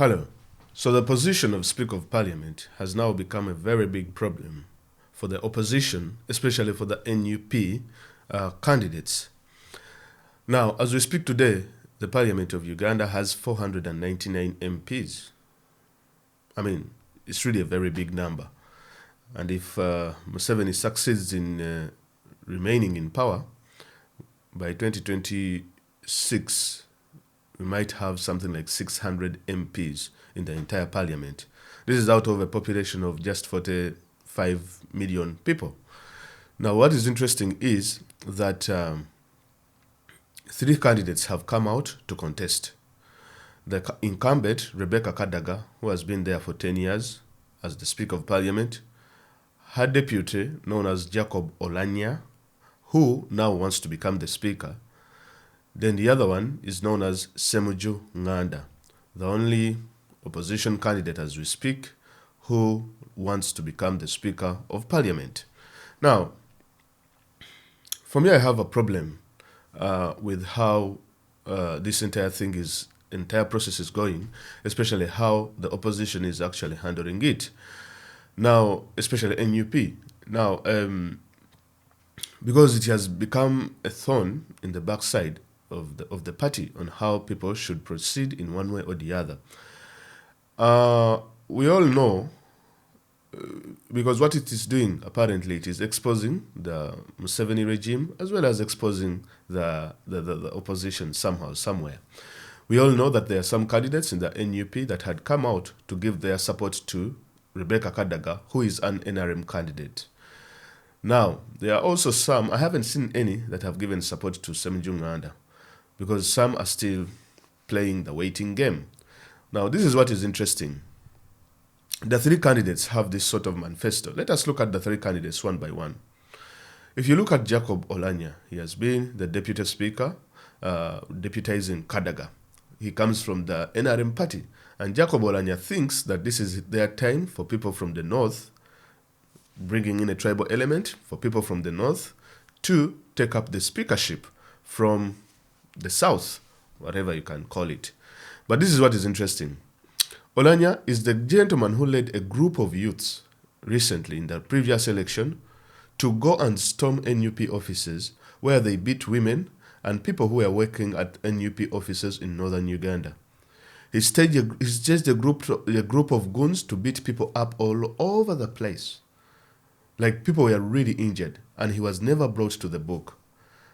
Hello. So the position of Speaker of Parliament has now become a very big problem for the opposition, especially for the NUP candidates. Now, as we speak today, the Parliament of Uganda has 499 MPs. I mean, it's really a very big number. And if Museveni succeeds in remaining in power, by 2026, we might have something like 600 MPs in the entire parliament. This is out of a population of just 45 million people. Now, what is interesting is that three candidates have come out to contest. The incumbent, Rebecca Kadaga, who has been there for 10 years as the Speaker of Parliament, her deputy, known as Jacob Olanya, who now wants to become the Speaker. Then the other one is known as Ssemujju Nganda, the only opposition candidate as we speak who wants to become the Speaker of Parliament. Now, for me, I have a problem with how this entire process is going, especially how the opposition is actually handling it. Now, especially NUP. Now, because it has become a thorn in the backside of the party on how people should proceed in one way or the other. We all know, because what it is doing, apparently, it is exposing the Museveni regime as well as exposing the opposition somehow, somewhere. We all know that there are some candidates in the NUP that had come out to give their support to Rebecca Kadaga, who is an NRM candidate. Now, there are also some, I haven't seen any, that have given support to Ssemujju Nganda, because some are still playing the waiting game. Now, this is what is interesting. The three candidates have this sort of manifesto. Let us look at the three candidates one by one. If you look at Jacob Olanya, he has been the deputy speaker, deputizing Kadaga. He comes from the NRM party. And Jacob Olanya thinks that this is their time for people from the north, bringing in a tribal element for people from the north to take up the speakership from the south, whatever you can call it. But this is what is interesting. Olanya is the gentleman who led a group of youths recently in the previous election to go and storm NUP offices where they beat women and people who were working at NUP offices in northern Uganda. He staged a group of goons to beat people up all over the place. Like, people were really injured, and he was never brought to the book.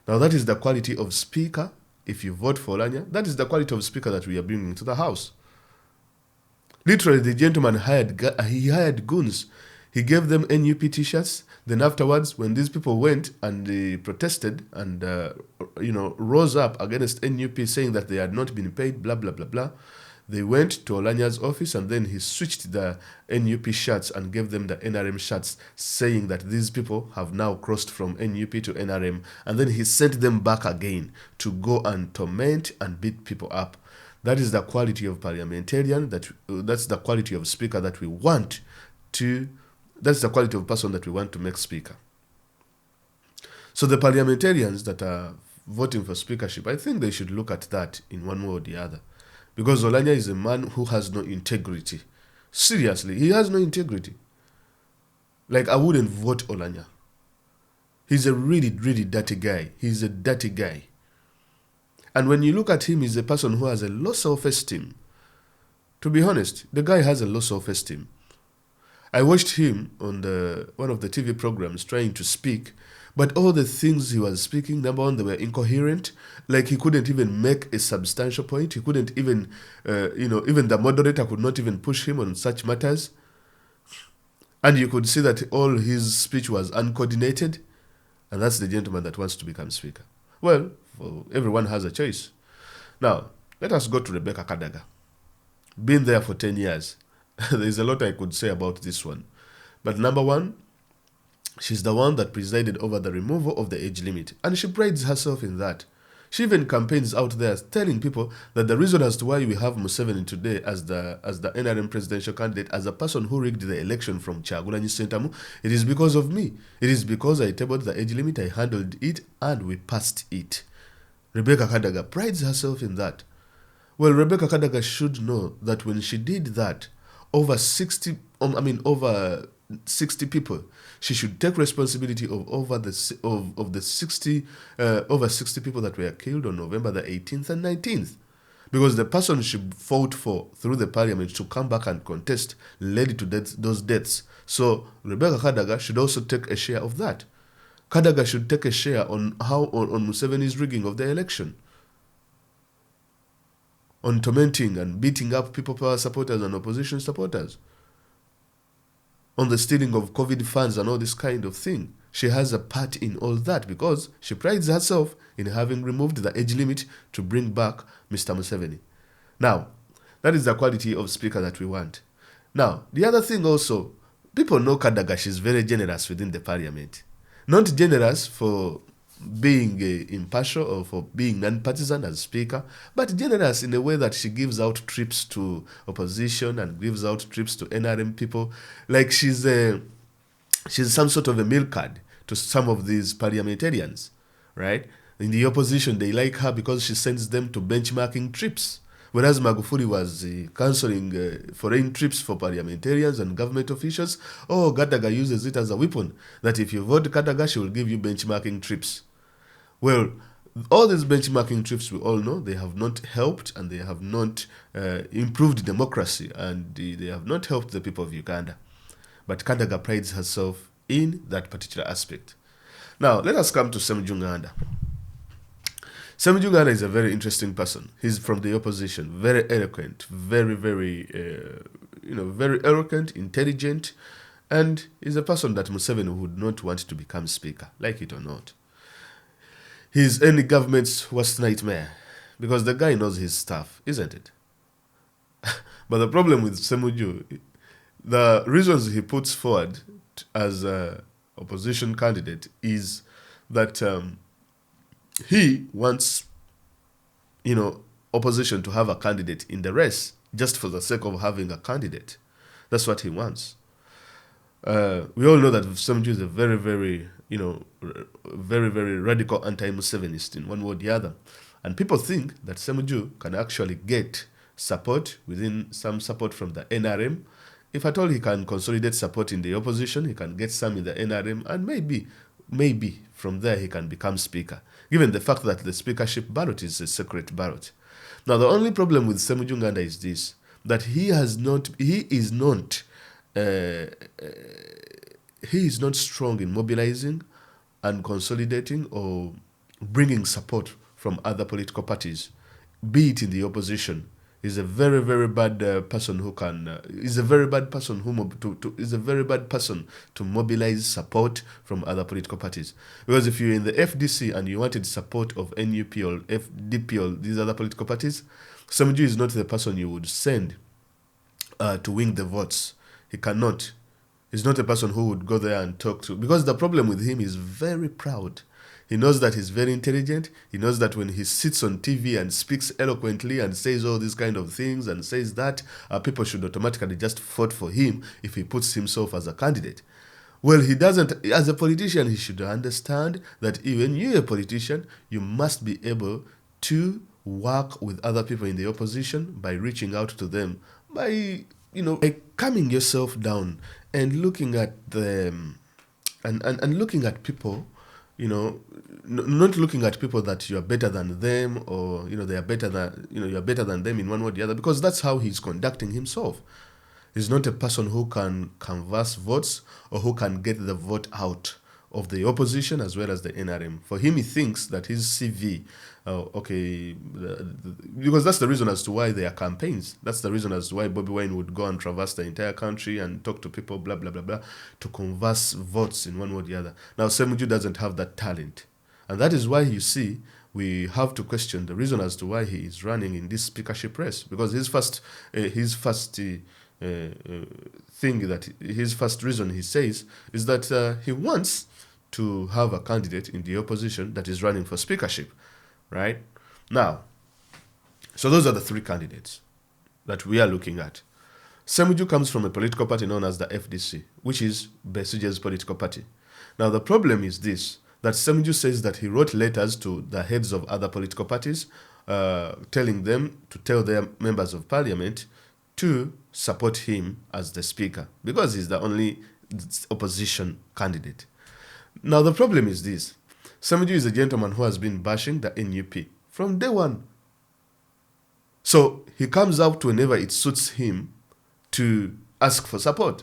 Now, that is the quality of speaker. If you vote for Olanya, that is the quality of speaker that we are bringing to the house. Literally, the gentleman hired goons. He gave them NUP t-shirts. Then afterwards, when these people went and they protested and rose up against NUP, saying that they had not been paid, blah blah blah blah, they went to Olanya's office, and then he switched the NUP shirts and gave them the NRM shirts, saying that these people have now crossed from NUP to NRM. And then he sent them back again to go and torment and beat people up. That is the quality of parliamentarian, that's the quality of speaker that we want to, that's the quality of person that we want to make speaker. So the parliamentarians that are voting for speakership, I think they should look at that in one way or the other. Because Olanya is a man who has no integrity. Seriously, he has no integrity. Like, I wouldn't vote Olanya. He's a really, really dirty guy. He's a dirty guy. And when you look at him, he's a person who has a low self-esteem. To be honest, the guy has a low self-esteem. I watched him on one of the TV programs trying to speak, but all the things he was speaking, number one, they were incoherent. Like, he couldn't even make a substantial point. He couldn't even, even the moderator could not even push him on such matters. And you could see that all his speech was uncoordinated. And that's the gentleman that wants to become speaker. Well, everyone has a choice. Now, let us go to Rebecca Kadaga. Been there for 10 years. There's a lot I could say about this one. But number one, she's the one that presided over the removal of the age limit. And she prides herself in that. She even campaigns out there telling people that the reason as to why we have Museveni today as the NRM presidential candidate, as a person who rigged the election from Kyagulanyi Ssentamu, it is because of me. It is because I tabled the age limit, I handled it, and we passed it. Rebecca Kadaga prides herself in that. Well, Rebecca Kadaga should know that when she did that, over 60, over 60 people, she should take responsibility of of the 60 over 60 people that were killed on November the 18th and 19th. Because the person she fought for through the parliament to come back and contest led to those deaths. So Rebecca Kadaga should also take a share of that. Kadaga should take a share on on Museveni's rigging of the election, on tormenting and beating up People Power supporters and opposition supporters, on the stealing of COVID funds and all this kind of thing. She has a part in all that because she prides herself in having removed the age limit to bring back Mr. Museveni. Now, that is the quality of speaker that we want. Now, the other thing also, people know Kadaga, she's very generous within the parliament. Not generous for being impartial or for being non-partisan as speaker, but generous in a way that she gives out trips to opposition and gives out trips to NRM people. Like she's some sort of a milk card to some of these parliamentarians, right? In the opposition, they like her because she sends them to benchmarking trips. Whereas Magufuli was cancelling foreign trips for parliamentarians and government officials, Kadaga uses it as a weapon, that if you vote Kadaga, she will give you benchmarking trips. Well, all these benchmarking trips, we all know, they have not helped and they have not improved democracy and they have not helped the people of Uganda. But Kadaga prides herself in that particular aspect. Now, let us come to Semujunganda. Semujunganda is a very interesting person. He's from the opposition, very eloquent, very eloquent, intelligent, and is a person that Museveni would not want to become speaker, like it or not. He's any government's worst nightmare because the guy knows his stuff, isn't it? But the problem with Semuju, the reasons he puts forward as an opposition candidate is that he wants, opposition to have a candidate in the race just for the sake of having a candidate. That's what he wants. We all know that Semuju is a very, very radical anti-Musevenist in one way or the other. And people think that Semuju can actually get support some support from the NRM. If at all he can consolidate support in the opposition, he can get some in the NRM, and maybe from there he can become speaker, given the fact that the speakership ballot is a secret ballot. Now, the only problem with Semujunganda is this, that he is not strong in mobilizing and consolidating or bringing support from other political parties, be it in the opposition. Is a very, very bad person who can. Is a very bad person is a very bad person to mobilize support from other political parties. Because if you're in the FDC and you wanted support of NUP or FDP or these other political parties, Semuju is not the person you would send to win the votes. He cannot. He's not a person who would go there and talk to. Because the problem with him is very proud. He knows that he's very intelligent. He knows that when he sits on TV and speaks eloquently and says all these kind of things and says that, people should automatically just vote for him if he puts himself as a candidate. Well, he doesn't. As a politician, he should understand that even you, a politician, you must be able to work with other people in the opposition by reaching out to them, by calming yourself down and looking at them and looking at people. Not looking at people that you are better than them or they are better than you are better than them in one way or the other, because that's how he's conducting himself. He's not a person who can canvass votes or who can get the vote out of the opposition as well as the NRM. For him, he thinks that his CV, because that's the reason as to why there are campaigns. That's the reason as to why Bobby Wine would go and traverse the entire country and talk to people, blah, blah, blah, blah, to canvass votes in one way or the other. Now, Semuju doesn't have that talent. And that is why you see we have to question the reason as to why he is running in this speakership race. Because his first reason he says is that he wants to have a candidate in the opposition that is running for speakership, right? Now, so those are the three candidates that we are looking at. Semuju comes from a political party known as the FDC, which is Besigye's political party. Now, the problem is this, that Semuju says that he wrote letters to the heads of other political parties telling them to tell their members of parliament to support him as the speaker because he's the only opposition candidate. Now, the problem is this. Samiju is a gentleman who has been bashing the NUP from day one. So he comes out whenever it suits him to ask for support.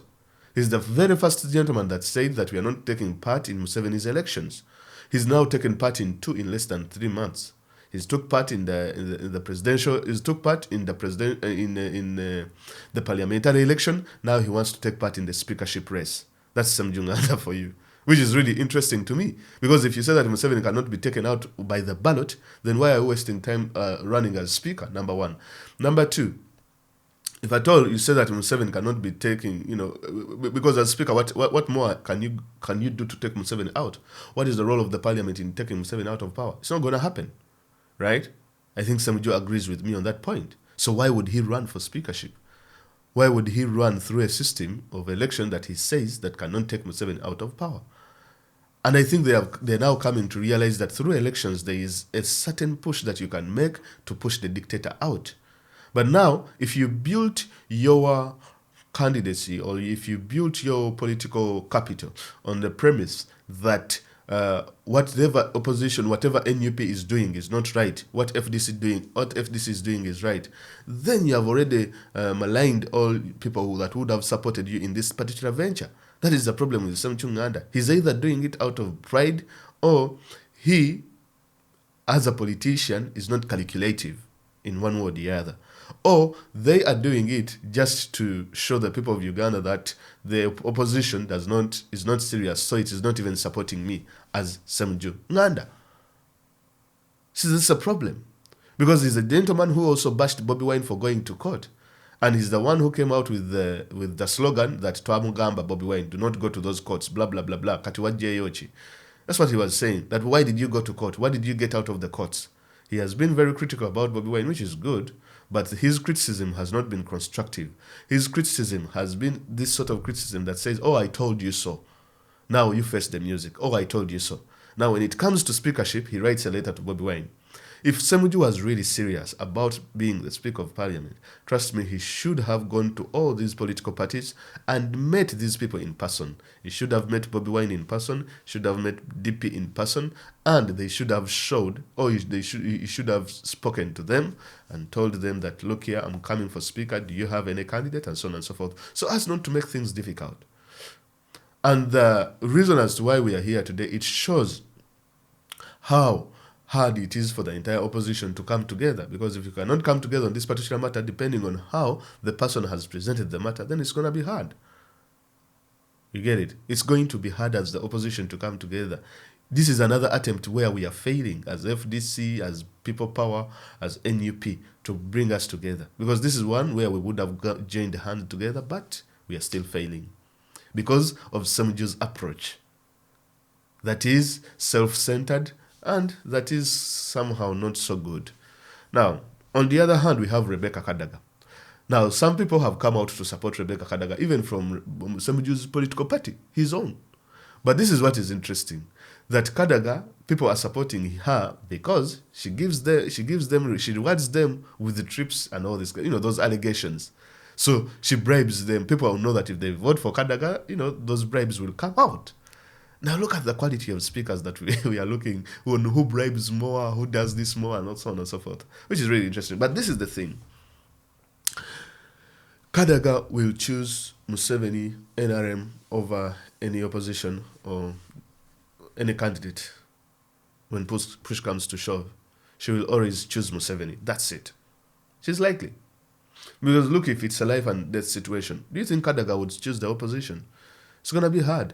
He's the very first gentleman that said that we are not taking part in Museveni's elections. He's now taken part in 2 in less than 3 months. He's took part in the presidential. He's took part in the the parliamentary election. Now he wants to take part in the speakership race. That's Sam Junganda for you, which is really interesting to me. Because if you say that Museveni cannot be taken out by the ballot, then why are we wasting time running as speaker? Number one. Number two. If at all you say that Museveni cannot be taking, because as speaker, what more can you do to take Museveni out? What is the role of the parliament in taking Museveni out of power? It's not going to happen, right? I think Samjo agrees with me on that point. So why would he run for speakership? Why would he run through a system of election that he says that cannot take Museveni out of power? And I think they're now coming to realize that through elections there is a certain push that you can make to push the dictator out. But now, if you built your candidacy or if you built your political capital on the premise that whatever opposition, whatever NUP is doing is not right, what FDC is doing is right, then you have already maligned all people that would have supported you in this particular venture. That is the problem with Sam Chunganda. He's either doing it out of pride or he, as a politician, is not calculative in one way or the other. Or they are doing it just to show the people of Uganda that the opposition is not serious, so it is not even supporting me as Samju Nganda. See, this is a problem. Because he's a gentleman who also bashed Bobby Wine for going to court. And he's the one who came out with the slogan that Twamugamba Bobby Wine, do not go to those courts, blah, blah, blah, blah, Katiwaje Yochi. That's what he was saying, that why did you go to court? What did you get out of the courts? He has been very critical about Bobby Wine, which is good, but his criticism has not been constructive. His criticism has been this sort of criticism that says, oh, I told you so. Now you face the music. Oh, I told you so. Now when it comes to speakership, he writes a letter to Bobby Wine. If Semuju was really serious about being the Speaker of Parliament, trust me, he should have gone to all these political parties and met these people in person. He should have met Bobby Wine in person, should have met DP in person, and they should have showed, or he should have spoken to them and told them that, look here, I'm coming for Speaker, do you have any candidate, and so on and so forth, so as not to make things difficult. And the reason as to why we are here today, it shows how hard it is for the entire opposition to come together, because if you cannot come together on this particular matter, depending on how the person has presented the matter, then it's going to be hard. You get it? It's going to be hard as the opposition to come together. This is another attempt where we are failing as FDC, as People Power, as NUP to bring us together, because this is one where we would have joined hands together, but we are still failing because of Samju's approach that is self-centered and that is somehow not so good. Now, on the other hand, we have Rebecca Kadaga. Now, some people have come out to support Rebecca Kadaga, even from Samju's political party, his own. But this is what is interesting, that Kadaga, people are supporting her because she rewards them with the trips and all this, those allegations. So she bribes them. People will know that if they vote for Kadaga, those bribes will come out. Now look at the quality of speakers that we are looking on, who bribes more, who does this more, and so on and so forth, which is really interesting. But this is the thing. Kadaga will choose Museveni, NRM, over any opposition or any candidate. When push comes to shove, she will always choose Museveni. That's it. She's likely. Because look, if it's a life and death situation, do you think Kadaga would choose the opposition? It's going to be hard.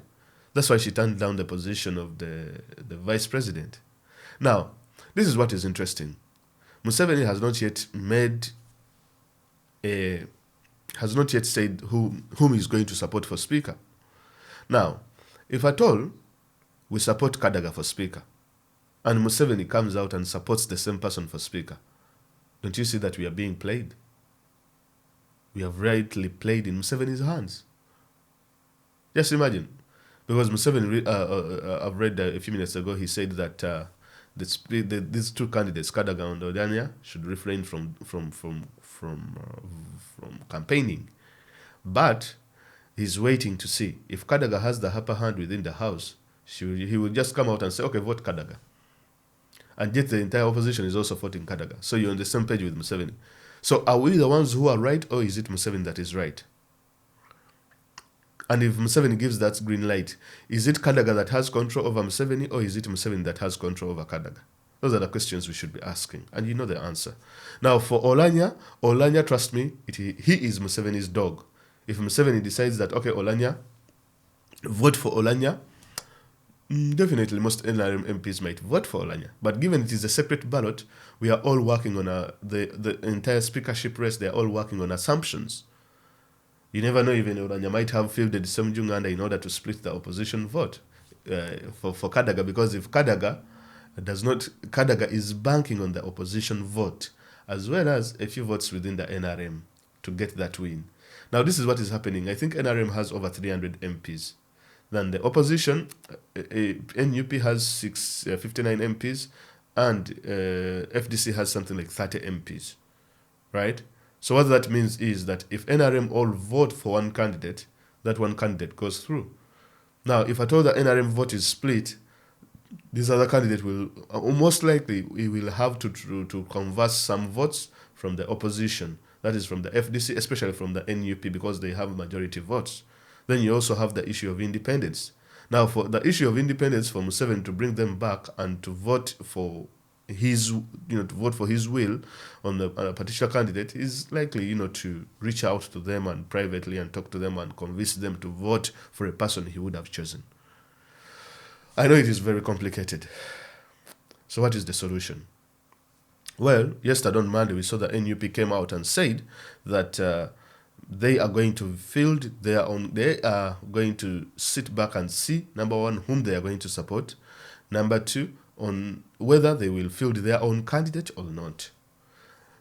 That's why she turned down the position of the vice president. Now, this is what is interesting. Museveni has not yet said whom he's going to support for speaker. Now, if at all we support Kadaga for speaker, and Museveni comes out and supports the same person for speaker, don't you see that we are being played? We have rightly played in Museveni's hands. Just imagine. Because Museveni, I've read a few minutes ago, he said that these two candidates, Kadaga and Oulanyah, should refrain from campaigning. But he's waiting to see if Kadaga has the upper hand within the House. He will just come out and say, okay, vote Kadaga. And yet the entire opposition is also voting Kadaga. So you're on the same page with Museveni. So are we the ones who are right, or is it Museveni that is right? And if Museveni gives that green light, is it Kadaga that has control over Museveni, or is it Museveni that has control over Kadaga? Those are the questions we should be asking, and you know the answer. Now, for Oulanyah, trust me, he is Museveni's dog. If Museveni decides that, okay, Oulanyah, vote for Oulanyah, definitely most NRM MPs might vote for Oulanyah. But given it is a separate ballot, we are all working on the entire speakership race, they are all working on assumptions. You never know, even Oulanyah might have fielded Semjunganda in order to split the opposition vote for Kadaga, because if Kadaga is banking on the opposition vote, as well as a few votes within the NRM to get that win. Now, this is what is happening. I think NRM has over 300 MPs. Then the opposition, NUP has 59 MPs, and FDC has something like 30 MPs, right? So what that means is that if NRM all vote for one candidate, that one candidate goes through. Now, if at all the NRM vote is split, this other candidate will most likely we will have to converse some votes from the opposition, that is from the FDC, especially from the NUP, because they have majority votes. Then you also have the issue of independence. Now, for the issue of independence, for Museveni to bring them back and to vote for his, to vote for his will on a particular candidate, is likely, to reach out to them and privately and talk to them and convince them to vote for a person he would have chosen. I know it is very complicated. So what is the solution? Well, yesterday on Monday, we saw that NUP came out and said that they are going to field their own, they are going to sit back and see, number one, whom they are going to support, number two, on whether they will field their own candidate or not.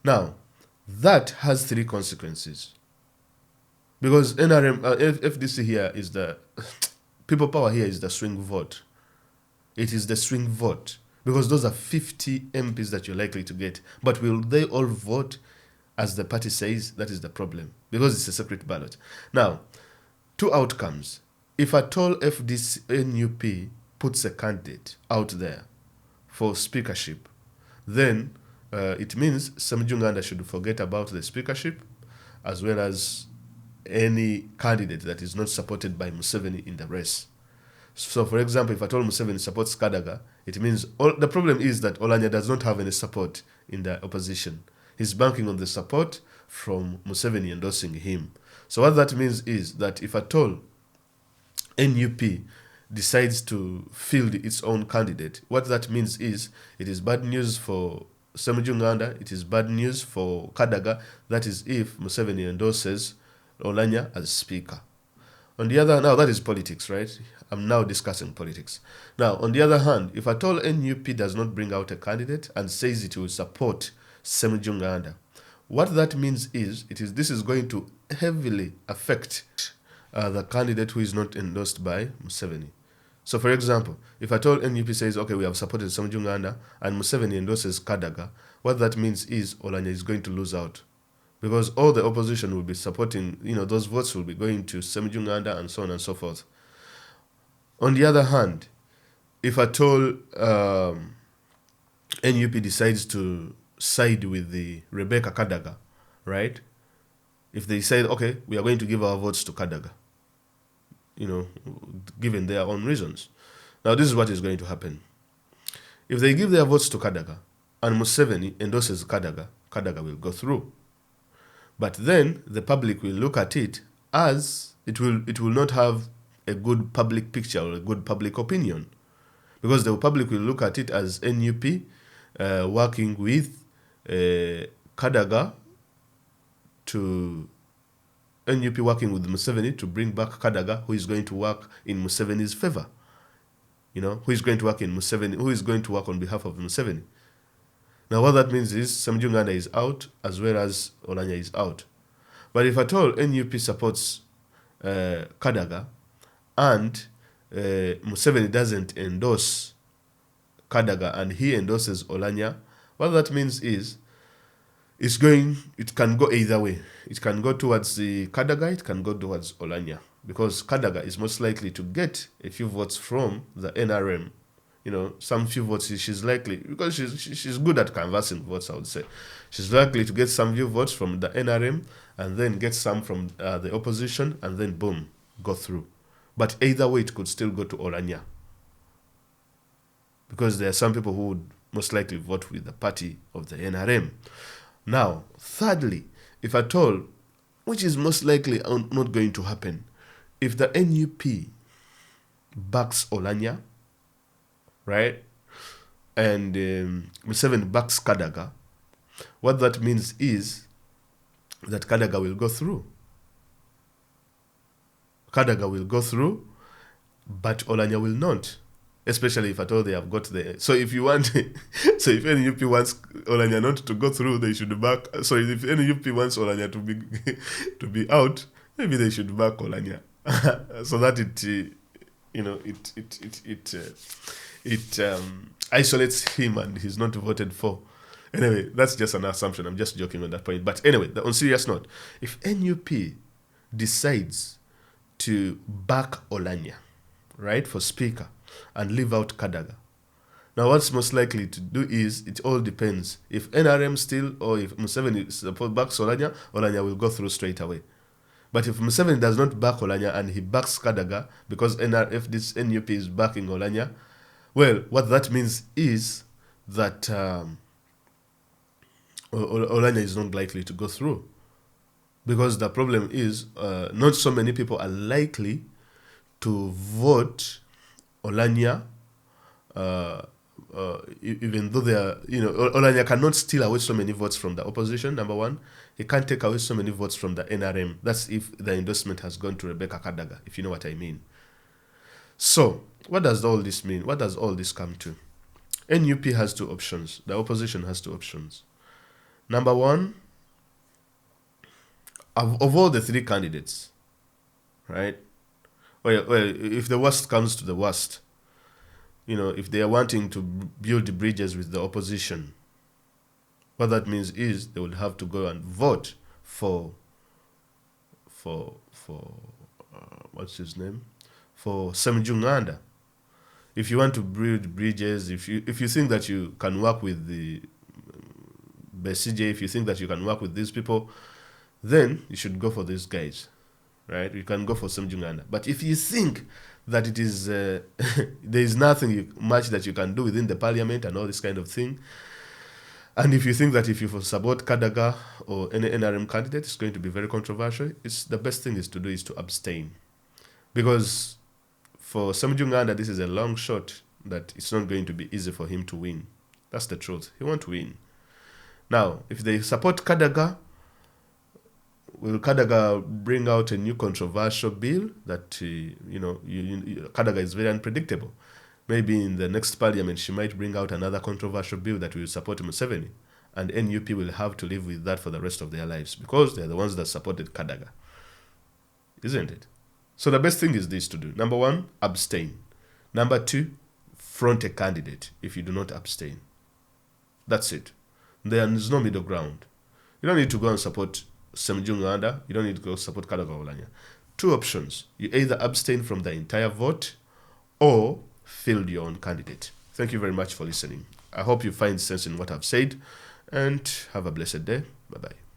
Now, that has three consequences. Because NRM, FDC here is the, people power here is the swing vote. It is the swing vote. Because those are 50 MPs that you're likely to get. But will they all vote as the party says? That is the problem. Because it's a separate ballot. Now, two outcomes. If at all FDC NUP puts a candidate out there for speakership, then it means Semjunganda should forget about the speakership, as well as any candidate that is not supported by Museveni in the race. So, for example, if at all Museveni supports Kadaga, it means the problem is that Oulanyah does not have any support in the opposition. He's banking on the support from Museveni endorsing him. So what that means is that if at all NUP decides to field its own candidate, what that means is it is bad news for Semjunganda, it is bad news for Kadaga, that is if Museveni endorses Oulanyah as speaker. On the other, now that is politics, right? I'm now discussing politics. Now, on the other hand, if at all NUP does not bring out a candidate and says it will support Semjunganda, what that means is this is going to heavily affect the candidate who is not endorsed by Museveni. So, for example, if at all NUP says, okay, we have supported Semjunganda and Museveni endorses Kadaga, what that means is Oulanyah is going to lose out. Because all the opposition will be supporting, those votes will be going to Semjunganda and so on and so forth. On the other hand, if at all NUP decides to side with the Rebecca Kadaga, right? If they say, okay, we are going to give our votes to Kadaga, given their own reasons. Now, this is what is going to happen. If they give their votes to Kadaga and Museveni endorses Kadaga, Kadaga will go through. But then the public will look at it as it will not have a good public picture or a good public opinion. Because the public will look at it as NUP working with Kadaga NUP working with Museveni to bring back Kadaga, who is going to work in Museveni's favor. Who is going to work on behalf of Museveni. Now, what that means is Semjunganda is out as well as Oulanyah is out. But if at all NUP supports Kadaga and Museveni doesn't endorse Kadaga and he endorses Olanya, what that means is it can go either way. It can go towards the Kadaga, it can go towards Olanya. Because Kadaga is most likely to get a few votes from the NRM. Some few votes she's likely, because she's good at canvassing votes, I would say. She's likely to get some few votes from the NRM and then get some from the opposition and then boom, go through. But either way, it could still go to Olanya. Because there are some people who would most likely vote with the party of the NRM. Now, thirdly, if at all, which is most likely not going to happen, if the NUP backs Olanya, right, and Museveni backs Kadaga, what that means is that Kadaga will go through. Kadaga will go through, but Olanya will not. Especially if at all they have got the... So if you want... so if NUP wants Olanya not to go through, they should back... So if NUP wants Olanya to be out, maybe they should back Olanya. So that it isolates him and he's not voted for. Anyway, that's just an assumption. I'm just joking on that point. But anyway, on serious note, if NUP decides to back Olanya, right, for speaker, and leave out Kadaga. Now, what's most likely to do is, it all depends. If NRM still, or if Museveni backs Olanya, Olanya will go through straight away. But if Museveni does not back Olanya and he backs Kadaga, because if this NUP is backing Olanya, well, what that means is that Olanya is not likely to go through. Because the problem is, not so many people are likely to vote Olanya, even though they are, Olanya cannot steal away so many votes from the opposition, number one. He can't take away so many votes from the NRM. That's if the endorsement has gone to Rebecca Kadaga, if you know what I mean. So, what does all this mean? What does all this come to? NUP has two options. The opposition has two options. Number one, of all the three candidates, right? Well, if the worst comes to the worst, if they are wanting to build bridges with the opposition, what that means is they will have to go and vote for what's his name? For Semjunganda. If you want to build bridges, if you think that you can work with the BCJ, if you think that you can work with these people, then you should go for these guys. Right, you can go for Semjunganda. But if you think that it is there is nothing much that you can do within the parliament and all this kind of thing, and if you think that if you support Kadaga or any NRM candidate, it's going to be very controversial, the best thing is to abstain, because for Semjunganda this is a long shot that it's not going to be easy for him to win. That's the truth. He won't win. Now, if they support Kadaga, will Kadaga bring out a new controversial bill that, Kadaga is very unpredictable. Maybe in the next parliament, she might bring out another controversial bill that will support Museveni. And NUP will have to live with that for the rest of their lives because they're the ones that supported Kadaga. Isn't it? So the best thing is this to do. Number one, abstain. Number two, front a candidate if you do not abstain. That's it. There is no middle ground. You don't need to go and support Semjunganda, you don't need to go support Kadaga Olanya. Two options. You either abstain from the entire vote or field your own candidate. Thank you very much for listening. I hope you find sense in what I've said and have a blessed day. Bye-bye.